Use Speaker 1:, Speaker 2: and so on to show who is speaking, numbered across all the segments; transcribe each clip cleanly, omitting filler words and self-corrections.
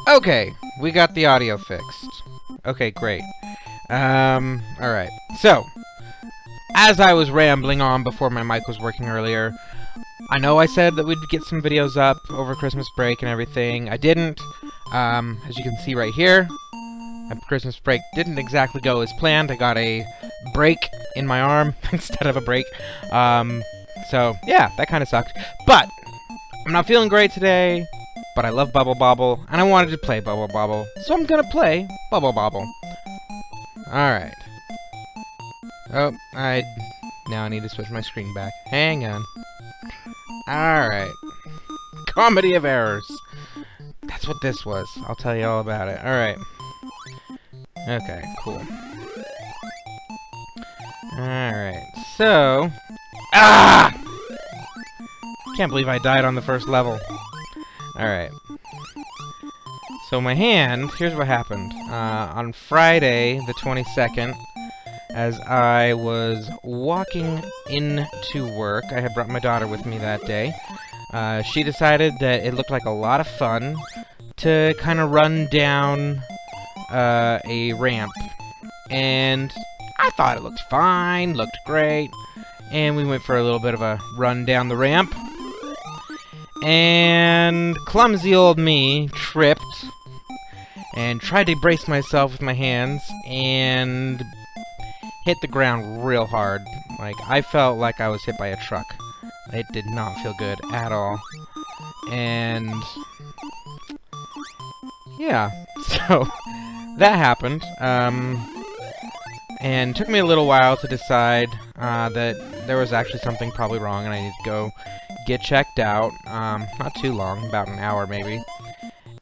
Speaker 1: Okay, we got the audio fixed. Okay, great. Alright. So, as I was rambling on before my mic was working earlier, I know I said that we'd get some videos up over Christmas break and everything. I didn't. As you can see right here, my Christmas break didn't exactly go as planned. I got a break in my arm instead of a break. So, yeah, that kind of sucked. But, I'm not feeling great today. But I love Bobble, and I wanted to play Bobble, so I'm gonna play Bobble. Alright. Oh, now I need to switch my screen back. Hang on. Alright. Comedy of errors. That's what this was. I'll tell you all about it. Alright. Okay, cool. Alright, so... Ah! Can't believe I died on the first level. Alright. So my hand, here's what happened. On Friday, the 22nd, as I was walking into work, I had brought my daughter with me that day. She decided that it looked like a lot of fun to kind of run down a ramp. And I thought it looked fine, looked great. And we went for a little bit of a run down the ramp. And clumsy old me tripped and tried to brace myself with my hands and hit the ground real hard. Like, I felt like I was hit by a truck. It did not feel good at all. And yeah, so that happened. And it took me a little while to decide that there was actually something probably wrong and I needed to go get checked out. Not too long, about an hour maybe.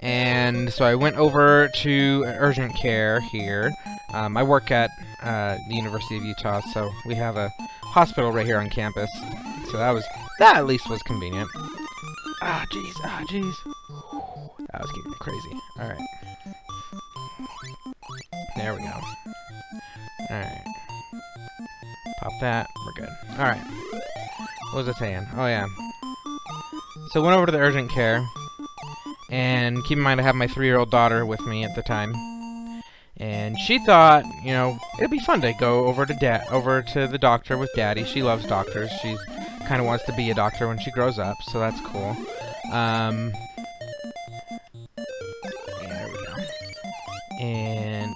Speaker 1: And so I went over to urgent care here. I work at the University of Utah, so we have a hospital right here on campus. So that at least was convenient. Ah, jeez. That was getting crazy. Alright. There we go. Alright. Pop that. We're good. Alright. What was I saying? Oh, yeah. So went over to the urgent care. And keep in mind I have my 3-year-old daughter with me at the time. And she thought, you know, it'd be fun to go over to the doctor with Daddy. She loves doctors. She kind of wants to be a doctor when she grows up, so that's cool. Yeah, there we go. And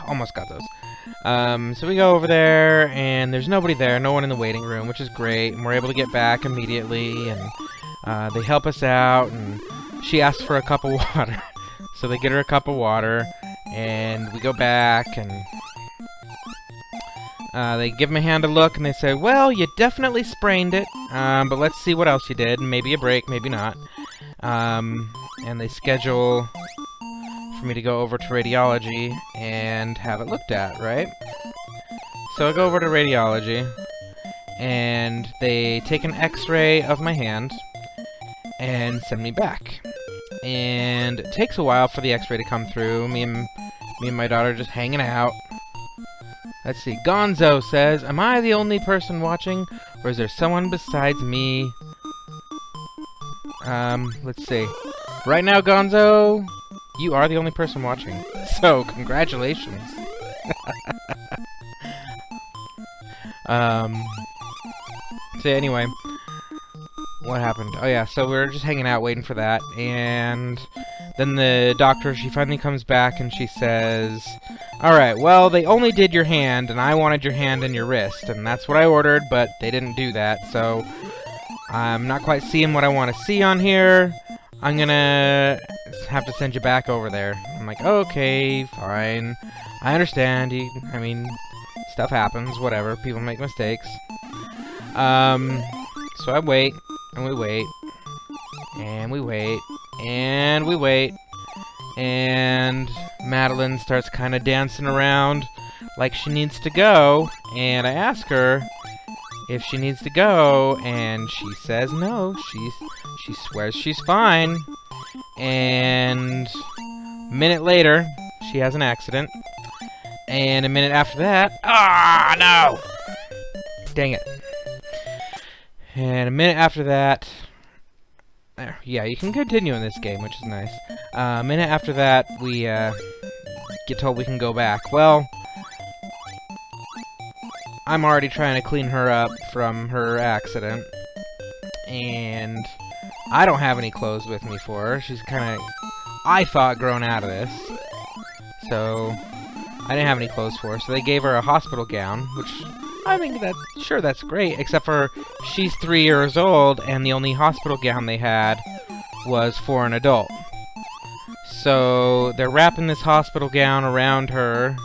Speaker 1: almost got those. So we go over there, and there's nobody there, no one in the waiting room, which is great. And we're able to get back immediately, and they help us out. And she asks for a cup of water. So they get her a cup of water, and we go back, and they give my hand a look, and they say, well, you definitely sprained it, but let's see what else you did. Maybe a break, maybe not. And they schedule for me to go over to radiology and have it looked at, right? So I go over to radiology, and they take an x-ray of my hand and send me back. And it takes a while for the x-ray to come through. Me and my daughter just hanging out. Let's see. Gonzo says, am I the only person watching, or is there someone besides me? Let's see. Right now, Gonzo, you are the only person watching. So, congratulations. So anyway, what happened? Oh yeah, so we were just hanging out waiting for that, and then the doctor, she finally comes back and she says, alright, well, they only did your hand, and I wanted your hand and your wrist, and that's what I ordered, but they didn't do that, so I'm not quite seeing what I want to see on here. I'm gonna have to send you back over there. I'm like, okay, fine. I understand. I mean, stuff happens, whatever. People make mistakes. So I wait, and we wait, and we wait, and we wait, and Madeline starts kind of dancing around like she needs to go, and I ask her if she needs to go, and she says no. She swears she's fine, and a minute later, she has an accident, and a minute after that, no! Dang it. And a minute after that, yeah, you can continue in this game, which is nice. A minute after that, we get told we can go back. Well, I'm already trying to clean her up from her accident, and I don't have any clothes with me for her. She's kind of, I thought, grown out of this, so I didn't have any clothes for her. So they gave her a hospital gown, which I think that's great, except for she's 3 years old, and the only hospital gown they had was for an adult. So they're wrapping this hospital gown around her,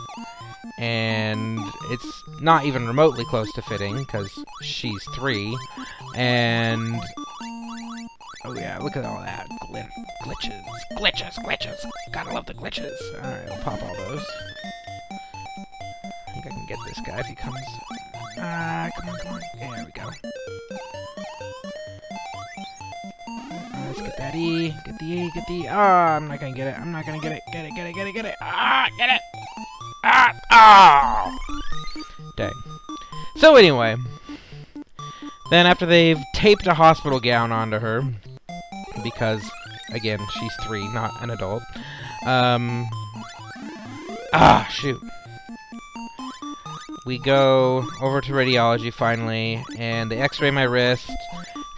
Speaker 1: and it's not even remotely close to fitting, because she's 3, and oh yeah, look at all that. Glitches. Gotta love the glitches. Alright, I'll pop all those. I think I can get this guy if he comes. Come on. There we go. Let's get that E. Get the E, get the E. I'm not gonna get it. Get it. Get it! Dang. So anyway, then after they've taped a hospital gown onto her, because, again, she's 3, not an adult, shoot. We go over to radiology finally, and they x-ray my wrist,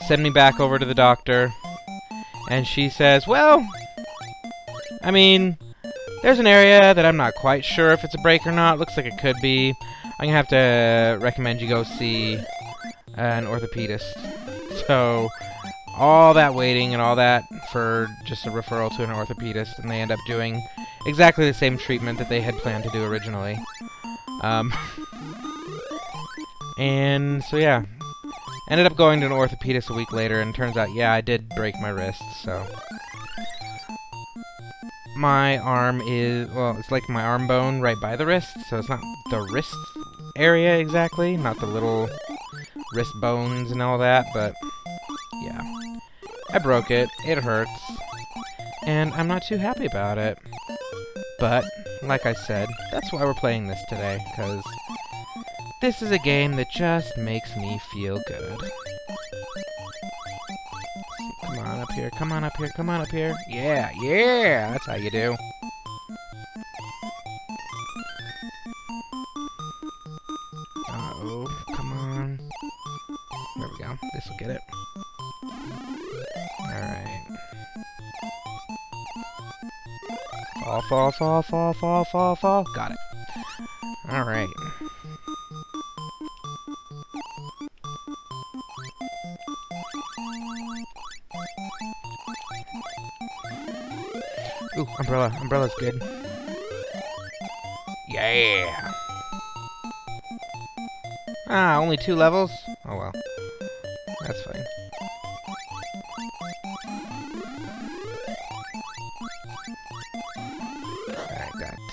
Speaker 1: send me back over to the doctor, and she says, well, I mean, there's an area that I'm not quite sure if it's a break or not. Looks like it could be. I'm gonna have to recommend you go see an orthopedist. So, all that waiting and all that for just a referral to an orthopedist, and they end up doing exactly the same treatment that they had planned to do originally. And so yeah, ended up going to an orthopedist a week later, and turns out, yeah, I did break my wrist, so my arm is, well, it's like my arm bone right by the wrist, so it's not the wrist area exactly, not the little wrist bones and all that, but yeah, I broke it, it hurts, and I'm not too happy about it. But, like I said, that's why we're playing this today, because this is a game that just makes me feel good. Come on up here, come on up here, come on up here. Yeah, that's how you do. Uh-oh, come on. There we go, this'll get it. Alright. Fall. Got it. Alright. Ooh, umbrella. Umbrella's good. Yeah! Only 2 levels? Oh well. That's fine.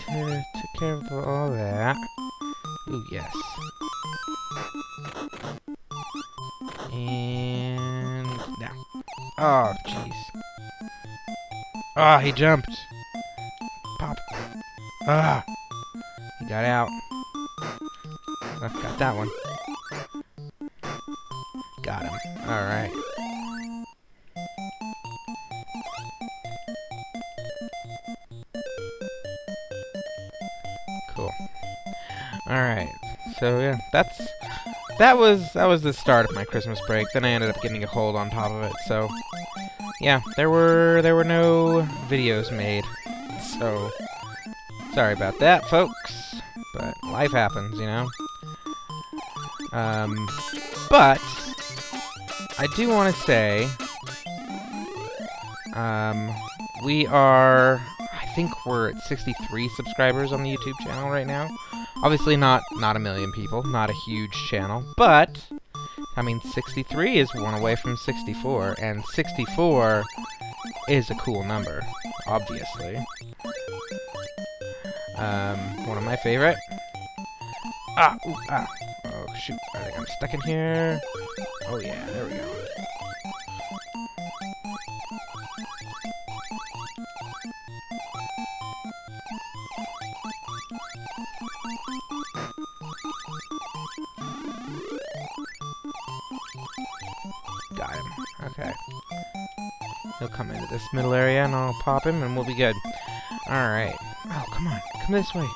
Speaker 1: Took care of all that. Ooh, yes. And now. Oh, jeez. Ah, he jumped. Pop. Ah, he got out. Oh, got that one. Got him. All right. Cool. Alright, so yeah, that was the start of my Christmas break. Then I ended up getting a cold on top of it, so yeah, there were no videos made. So sorry about that, folks. But life happens, you know. But I do want to say We are, I think we're at 63 subscribers on the YouTube channel right now. Obviously not a million people, not a huge channel, but, I mean, 63 is one away from 64, and 64 is a cool number, obviously. One of my favorite. Oh, shoot, I think I'm stuck in here. Oh yeah, there we go. Got him. Okay. He'll come into this middle area and I'll pop him and we'll be good. Alright. Oh, come on. Come this way.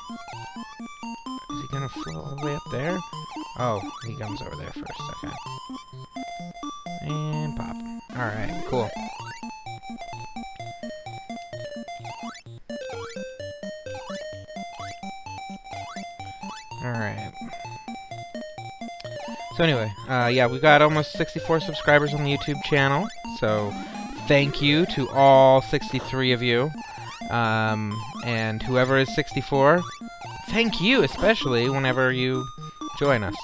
Speaker 1: Is he gonna flow all the way up there? Oh, he comes over there first. Okay. And pop. Alright, cool. Alright. So anyway, yeah, we got almost 64 subscribers on the YouTube channel, so thank you to all 63 of you, and whoever is 64, thank you especially whenever you join us.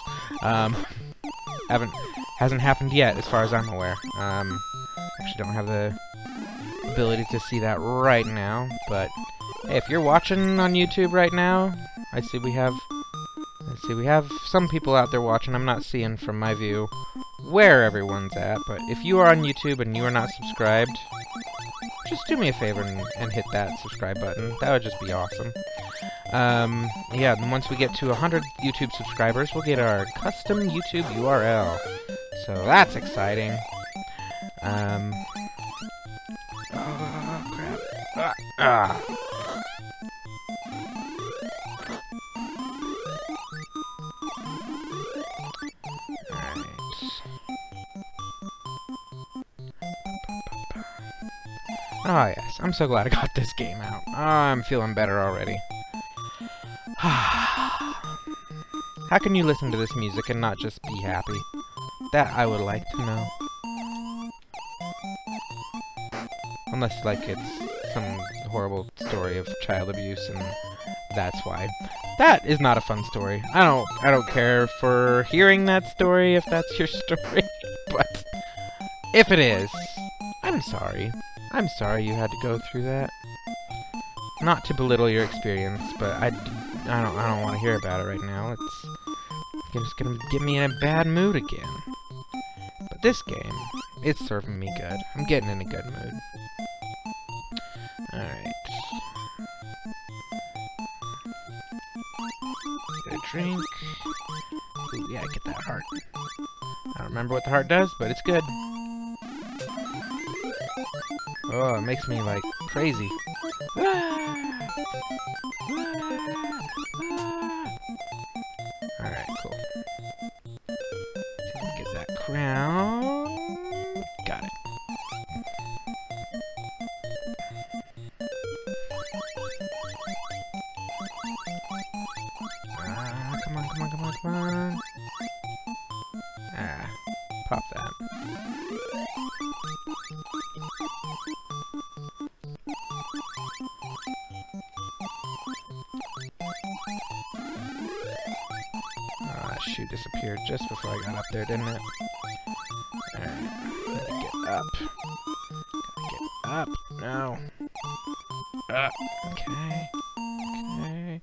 Speaker 1: Hasn't happened yet, as far as I'm aware. Actually don't have the ability to see that right now, but hey, if you're watching on YouTube right now, I see we have some people out there watching. I'm not seeing from my view where everyone's at, but if you are on YouTube and you are not subscribed, just do me a favor and hit that subscribe button. That would just be awesome. Yeah, and once we get to 100 YouTube subscribers, we'll get our custom YouTube URL. So that's exciting. Oh, crap. Oh yes, I'm so glad I got this game out. I'm feeling better already. How can you listen to this music and not just be happy? That I would like to know. Unless, like, it's some horrible story of child abuse and that's why. That is not a fun story. I don't care for hearing that story if that's your story, but if it is, I'm sorry. I'm sorry you had to go through that. Not to belittle your experience, but I don't want to hear about it right now. It's just gonna get me in a bad mood again. But this game, it's serving me good. I'm getting in a good mood. Alright. Get a drink. Ooh, yeah, get that heart. I don't remember what the heart does, but it's good. Oh, it makes me, like, crazy. Alright, cool. Get that crown. Got it. Come on, come on, come on, come on. Ah, pop that. Shoot, disappeared just before I got up there, didn't it? Alright, gotta get up. Gotta get up. No. Okay. Okay.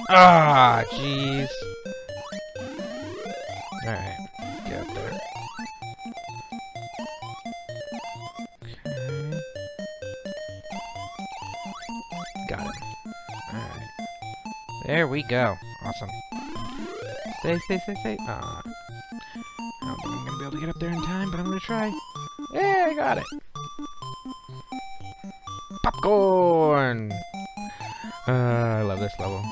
Speaker 1: Ah, jeez. Alright, get up there. Okay. Got it. Alright. There we go. Awesome. Stay, stay, stay, stay. I don't think I'm gonna be able to get up there in time, but I'm gonna try. Yeah, I got it. Popcorn! I love this level.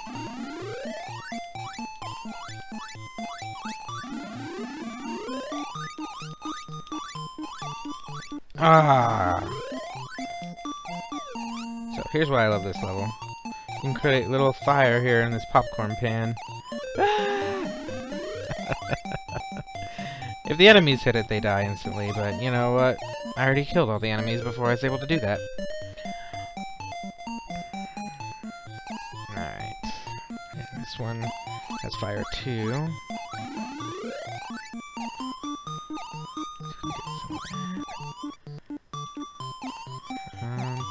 Speaker 1: So here's why I love this level. You can create a little fire here in this popcorn pan. If the enemies hit it, they die instantly, but you know what? I already killed all the enemies before I was able to do that. Alright. And this one has fire too.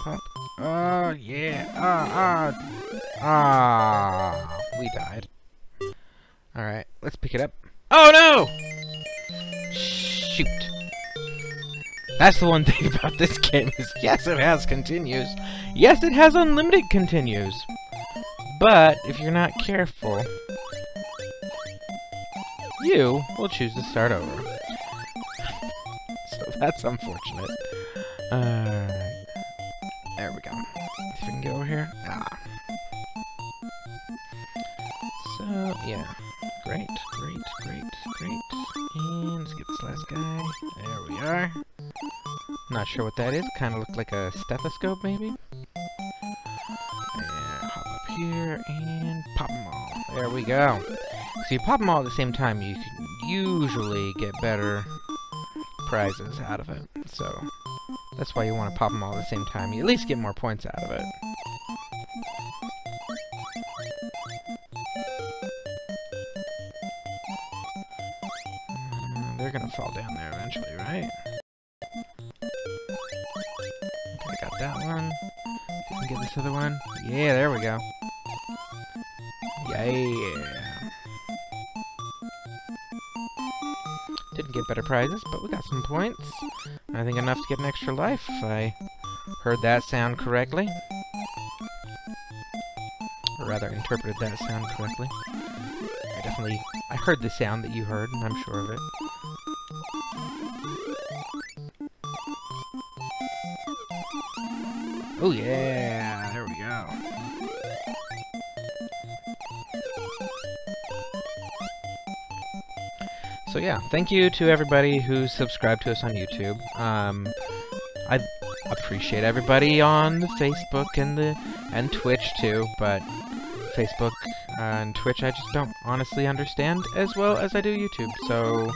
Speaker 1: Pop. Oh, yeah. We died. Alright, let's pick it up. Oh, no! Shoot. That's the one thing about this game is, yes, it has continues. Yes, it has unlimited continues. But, if you're not careful, you will choose to start over. So that's unfortunate. There we go. If we can get over here. So, yeah. Great. And let's get this last guy. There we are. Not sure what that is. Kind of looked like a stethoscope, maybe? And hop up here and pop them all. There we go. So you pop them all at the same time, you can usually get better prizes out of it. So that's why you want to pop them all at the same time. You at least get more points out of it. They're gonna fall down there eventually, right? Okay, got that one. See if we can get this other one. Yeah, there we go. Yeah. Didn't get better prizes, but we got some points. I think enough to get an extra life, if I heard that sound correctly. Or rather, interpreted that sound correctly. I heard the sound that you heard, and I'm sure of it. Oh yeah, there we go. So yeah, thank you to everybody who subscribed to us on YouTube. I appreciate everybody on the Facebook and Twitch too, but Facebook and Twitch I just don't honestly understand as well as I do YouTube. So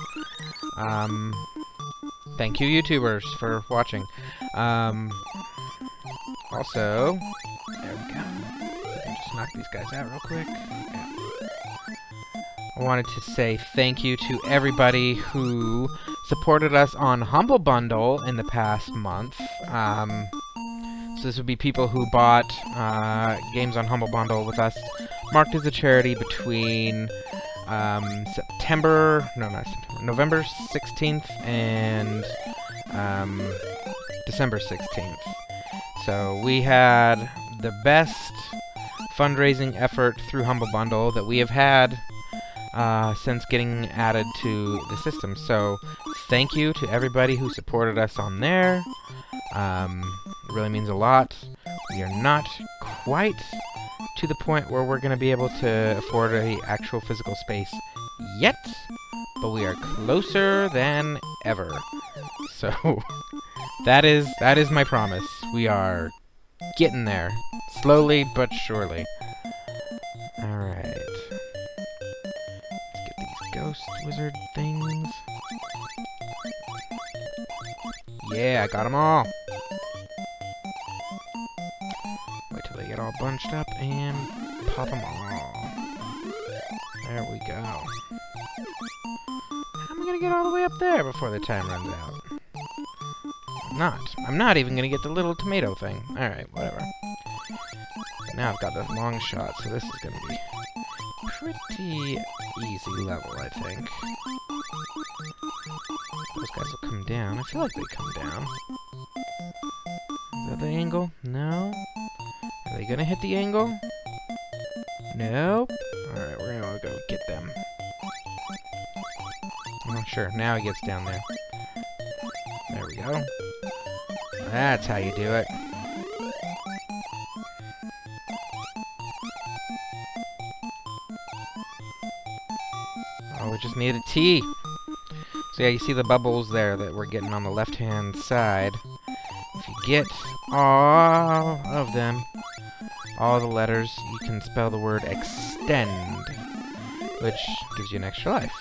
Speaker 1: thank you YouTubers for watching. Also, there we go. Just knock these guys out real quick. Yeah. I wanted to say thank you to everybody who supported us on Humble Bundle in the past month. So this would be people who bought games on Humble Bundle with us, marked as a charity between November 16th and December 16th. So we had the best fundraising effort through Humble Bundle that we have had since getting added to the system. So thank you to everybody who supported us on there. It really means a lot. We are not quite to the point where we're going to be able to afford an actual physical space yet, but we are closer than ever. So that is my promise. We are getting there, slowly but surely. Alright. Let's get these ghost wizard things. Yeah, I got them all. Wait till they get all bunched up and pop them all. There we go. How am I gonna get all the way up there before the time runs out? I'm not even gonna get the little tomato thing. Alright, whatever. Now I've got the long shot, so this is gonna be pretty easy level, I think. Those guys will come down. I feel like they come down. Is that the angle? No? Are they gonna hit the angle? Nope. Alright, we're gonna go get them. I'm not sure. Now he gets down there. There we go. That's how you do it. Oh, we just need a T. So yeah, you see the bubbles there that we're getting on the left-hand side. If you get all of them, all the letters, you can spell the word extend, which gives you an extra life.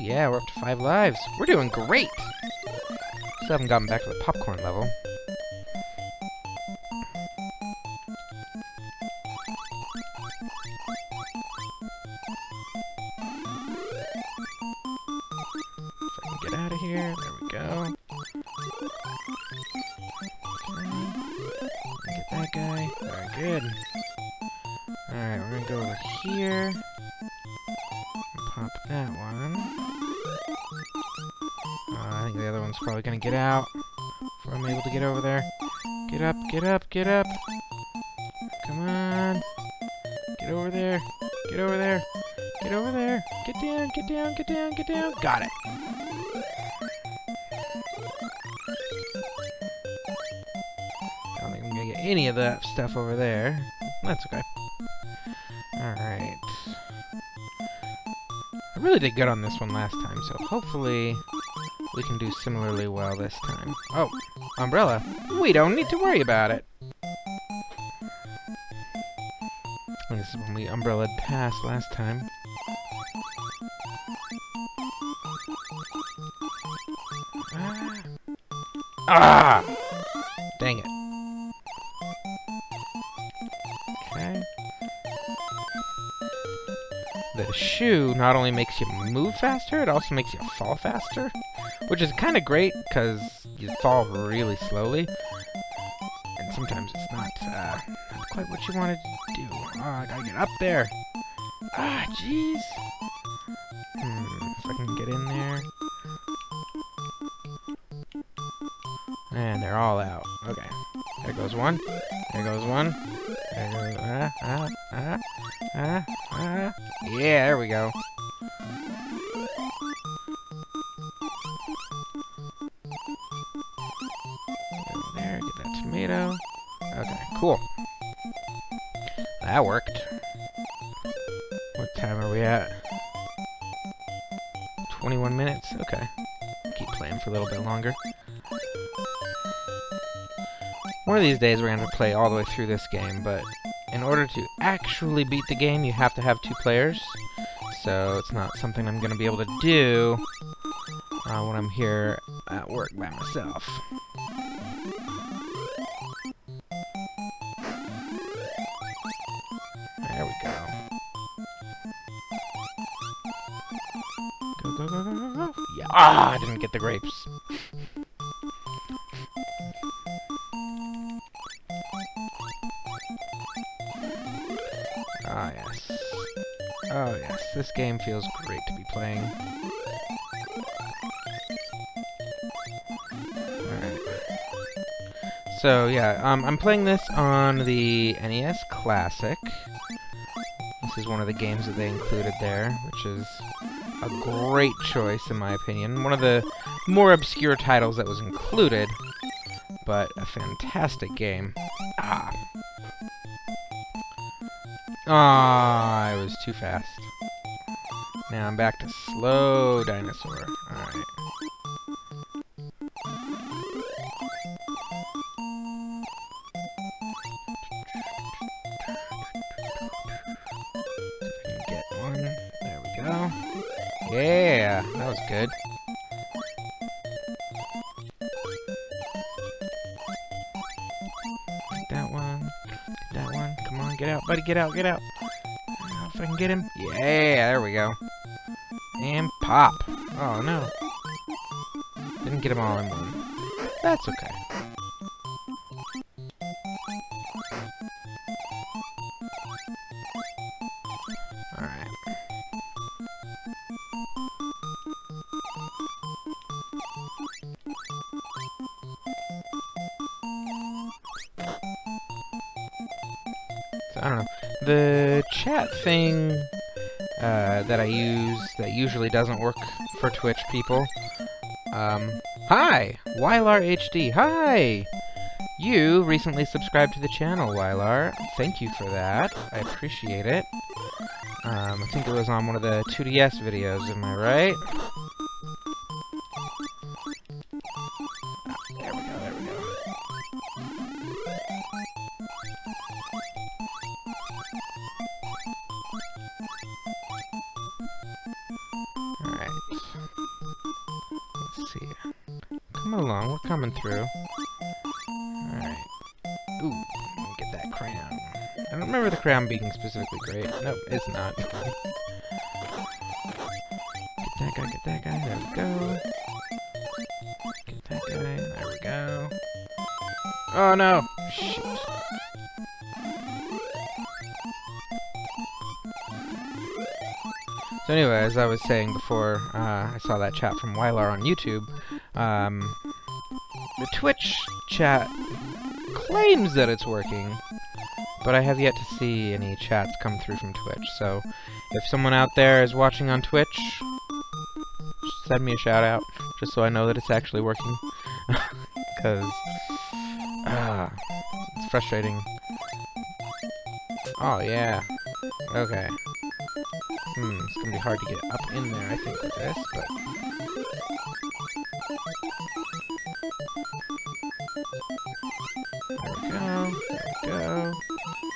Speaker 1: yeah, we're up to 5 lives. We're doing great! Still haven't gotten back to the popcorn level. If I can get out of here, there we go. Okay. Get that guy. Very good. Alright, we're gonna go over here. Pop that one. I think the other one's probably gonna get out before I'm able to get over there. Get up, get up, get up! Come on! Get over there! Get over there! Get over there! Get down, get down, get down, get down! Got it! I don't think I'm gonna get any of that stuff over there. That's okay. Alright. I really did good on this one last time, so hopefully we can do similarly well this time. Oh, umbrella. We don't need to worry about it. This is when we umbrellaed past last time. Ah! Dang it. Okay. The shoe not only makes you move faster, it also makes you fall faster, which is kind of great because you fall really slowly, and sometimes it's not quite what you wanted to do. Oh, I gotta get up there. Ah, jeez. If I can get in there. And they're all out. Okay. There goes one. There goes one. There goes... Yeah, there we go. Go there, get that tomato. Okay, cool. That worked. What time are we at? 21 minutes? Okay. Keep playing for a little bit longer. One of these days we're going to play all the way through this game, but in order to actually beat the game, you have to have 2 players. So it's not something I'm going to be able to do when I'm here at work by myself. There we go. Go, go, go, go, go, go. Yeah. Ah, I didn't get the grapes. Ah, yes. Oh, yes. This game feels great to be playing. Alright. So, yeah, I'm playing this on the NES Classic. This is one of the games that they included there, which is a great choice, in my opinion. One of the more obscure titles that was included, but a fantastic game. Ah! Ah, I was too fast. Now I'm back to slow dinosaur. Alright. Get one. There we go. Yeah, that was good. Get that one. Get that one. Come on, get out, buddy, get out, get out. If I can get him. Yeah, there we go. And pop. Oh, no. Didn't get them all in one. That's okay. Alright. So, I don't know. The chat thing that I use that usually doesn't work for Twitch people. Hi! Wylar HD. Hi! You recently subscribed to the channel, Wylar. Thank you for that. I appreciate it. I think it was on one of the 2DS videos, am I right? There we go, there we go. Alright. coming along. We're coming through. Alright. Ooh, let me get that crown. I don't remember the crown being specifically great. Nope, it's not. Get that guy. There we go. Get that guy. There we go. Oh no! Shoot. So anyway, as I was saying before, I saw that chat from Wylar on YouTube. The Twitch chat claims that it's working, but I have yet to see any chats come through from Twitch. So if someone out there is watching on Twitch, send me a shout out, just so I know that it's actually working. Because, it's frustrating. Oh yeah. Okay. It's gonna be hard to get up in there, I think, with this, but... There we go,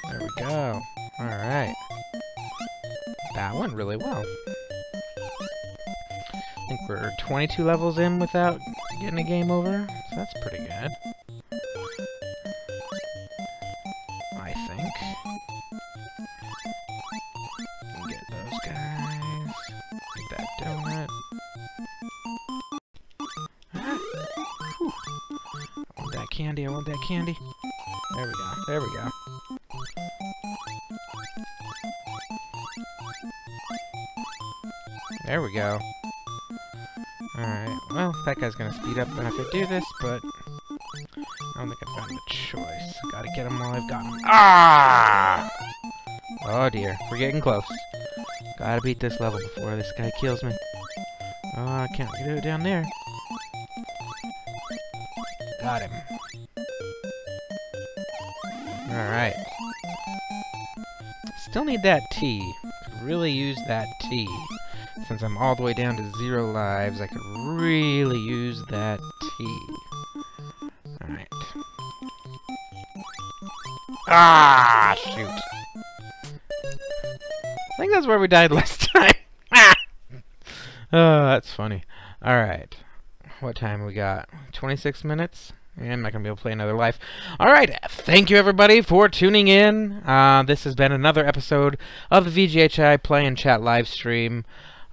Speaker 1: there we go. Alright. That went really well. I think we're 22 levels in without getting a game over, so that's pretty good. I think. Get those guys. Get that donut. Ah. Whew. I want that candy, I want that candy. There we go, there we go. There we go. Alright, well, that guy's gonna speed up when I have to do this, but I don't think I've gotten a choice. Gotta get him while I've got him. Ah! Oh dear, we're getting close. Gotta beat this level before this guy kills me. Oh, I can't do it down there. Got him. Alright. Still need that tea. Could really use that tea. Since I'm all the way down to 0 lives, I could really use that tea. Alright. Ah, shoot. I think that's where we died last time. Ah! Oh, that's funny. Alright. What time we got? 26 minutes? And I'm not going to be able to play another life. Alright, thank you everybody for tuning in. This has been another episode of the VGHI Play and Chat live stream.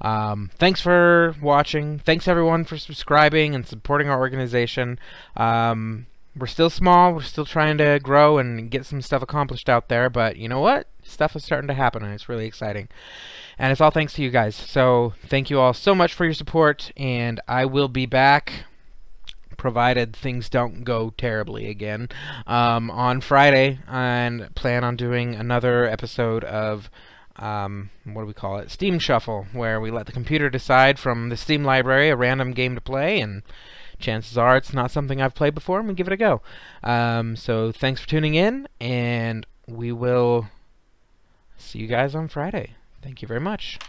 Speaker 1: Thanks for watching. Thanks everyone for subscribing and supporting our organization. We're still small. We're still trying to grow and get some stuff accomplished out there. But you know what? Stuff is starting to happen and it's really exciting. And it's all thanks to you guys. So thank you all so much for your support. And I will be back, provided things don't go terribly again, on Friday, and plan on doing another episode of what do we call it? Steam Shuffle, where we let the computer decide from the Steam library a random game to play, and chances are it's not something I've played before, and we give it a go. So thanks for tuning in, and we will see you guys on Friday. Thank you very much.